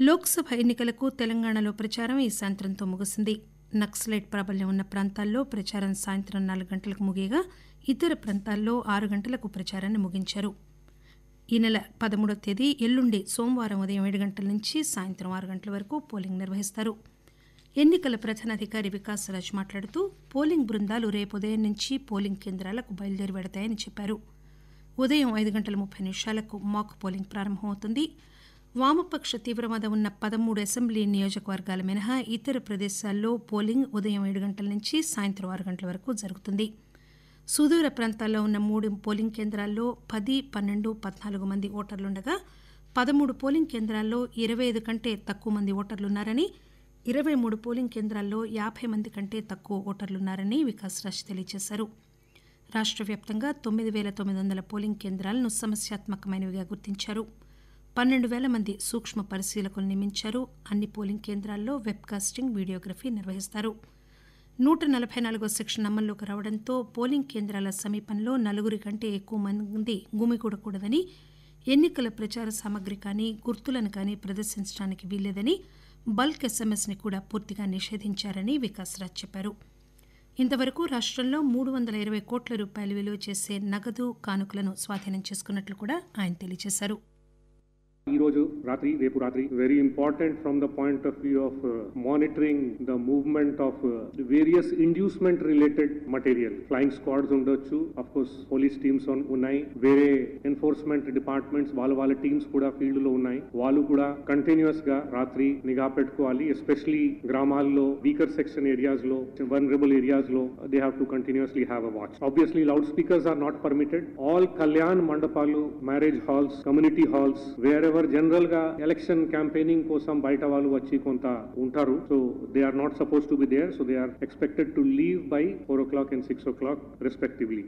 లోక్సభ ఎన్నికలకు తెలంగాణలో ప్రచారం ఈ సాయంత్రంతో ముగిసింది. నక్సలైట్ ప్రాబల్యం ఉన్న ప్రాంతాల్లో ప్రచారం సాయంత్రం 4 గంటలకు ముగియగా ఇతర ప్రాంతాల్లో 6 గంటలకు ప్రచారాన్ని ముగించారు. ఈ నెల 13వ తేదీ ఎల్లుండి సోమవారం ఉదయం 7 గంటల నుంచి సాయంత్రం 6 గంటల వరకు పోలింగ్ నిర్వహిస్తారు. ఎన్నికల ప్రధానాధికారి వికాస్ రాజ్ మాట్లాడుతూ పోలింగ్ బృందాలు రేపు ఉదయం నుంచి పోలింగ్ కేంద్రాలకు బయలుదేరి వెడతాయని చెప్పారు. ఉదయం 5:30 మాక్ పోలింగ్ ప్రారంభమవుతుంది. వామపక్ష తీవ్రవాదం ఉన్న 13 అసెంబ్లీ నియోజకవర్గాల మినహా ఇతర ప్రదేశాల్లో పోలింగ్ ఉదయం 7 గంటల నుంచి సాయంత్రం 6 గంటల వరకు జరుగుతుంది. సుదూర ప్రాంతాల్లో ఉన్న 3 పోలింగ్ కేంద్రాల్లో 10, 12, 14 మంది ఓటర్లుండగా 13 పోలింగ్ కేంద్రాల్లో 25 కంటే తక్కువ మంది ఓటర్లున్నారని, 23 పోలింగ్ కేంద్రాల్లో 50 మంది కంటే తక్కువ ఓటర్లున్నారని వికాస్ రాజ్ తెలియజేశారు. రాష్ట్ర వ్యాప్తంగా 9,900 పోలింగ్ కేంద్రాలను సమస్యాత్మకమైనవిగా గుర్తించారు. 12,000 మంది సూక్ష్మ పరిశీలకులు నియమించారు. అన్ని పోలింగ్ కేంద్రాల్లో వెబ్కాస్టింగ్, వీడియోగ్రఫీ నిర్వహిస్తారు. 144వ సెక్షన్ అమల్లోకి రావడంతో పోలింగ్ కేంద్రాల సమీపంలో 4 కంటే ఎక్కువ మంది గుమిగూడకూడదని, ఎన్నికల ప్రచార సామగ్రి కానీ గుర్తులను కానీ ప్రదర్శించడానికి వీల్లేదని, బల్క్ ఎస్ఎంఎస్ని కూడా పూర్తిగా నిషేధించారని వికాస్ రాజ్ చెప్పారు. ఇంతవరకు రాష్ట్రంలో 320 కోట్ల రూపాయలు విలువ చేసే నగదు, కానుకలను స్వాధీనం చేసుకున్నట్లు కూడా ఆయన తెలియజేశారు. ఈ రోజు రాత్రి రేపు రాత్రి very important from the point of view of monitoring the movement of various inducement related material. Flying squads ఉండొచ్చు, అఫ్ కోర్స్ పోలీస్ టీమ్స్ ఉన్నాయి, వేరే ఎన్ఫోర్స్మెంట్ డిపార్ట్మెంట్స్ వాళ్ళ టీమ్స్ కూడా ఫీల్డ్ లో ఉన్నాయి. వాళ్ళు కూడా కంటిన్యూస్ గా రాత్రి నిఘా పెట్టుకోవాలి. ఎస్పెషలీ గ్రామాల్లో, వీకర్ సెక్షన్ ఏరియాస్ లో, వల్నరబుల్ ఏరియాస్ లో they have to continuously have a watch. Obviously loud speakers are not permitted. All కళ్యాణ్ మండపాలు, marriage halls, community halls, where general గా ఎలక్షన్ క్యాంపెయినింగ్ కోసం బయట వాళ్ళు వచ్చి కొంత ఉంటారు. So they are not suppose to be there. So they are expected to leave by 4 o'clock and 6 o'clock respectively.